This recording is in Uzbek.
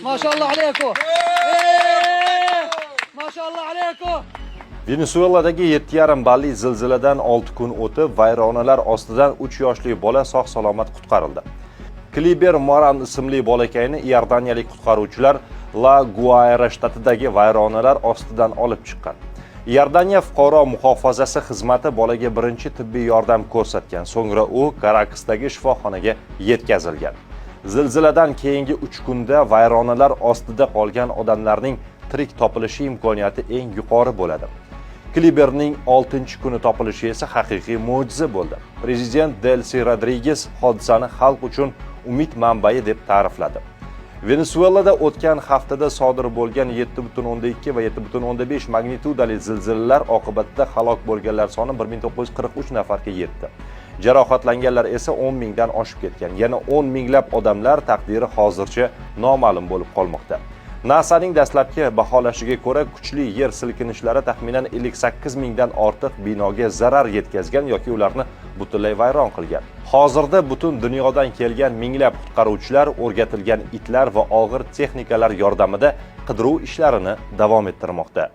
Maşallah aleykum. Maşallah aleykum. Venesueladagi 7,5 balli zilziladan 6 kun o'tib, vayronalar ostidan 3 yoshli bola sog'-salomat qutqarildi. Kliber Moran ismli bolakayni iordaniyalik qutqaruvchilar La Guaira shtatidagi vayronalar ostidan olib chiqqan. Iordaniya fuqaro muhofazasi xizmati bolaga birinchi tibbiy yordam ko'rsatgan, so'ngra u Karakasdagi shifoxonaga yetkazilgan. Zilziladan keyingi 3 kunda vayronalar ostida qolgan odamlarning tirik topilishi imkoniyati eng yuqori bo'ladi. Kliberning 6-kuni topilishi esa haqiqiy mo'jiza bo'ldi. Prezident Delsi Rodriguez hodisani xalq uchun umid manbai deb ta'rifladi. Venesuelada o'tgan haftada sodir bo'lgan 7,2 va 7,5 magnitudali zilzilalar oqibatida halok bo'lganlar soni 1943 nafarga yetdi. Jarohatlanganlar esa 10 mingdan oshib ketgan. Yana 10 minglab odamlar taqdiri hozircha noma'lum bo'lib qolmoqda. NASAning dastlabki baholashiga ko'ra, kuchli yer silkinishlari taxminan 58 mingdan ortiq binoga zarar yetkazgan yoki ularni butunlay vayron qilgan. Hozirda butun dunyodan kelgan minglab qutqaruvchilar o'rgatilgan itlar va og'ir texnikalar yordamida qidiruv ishlarini davom ettirmoqda.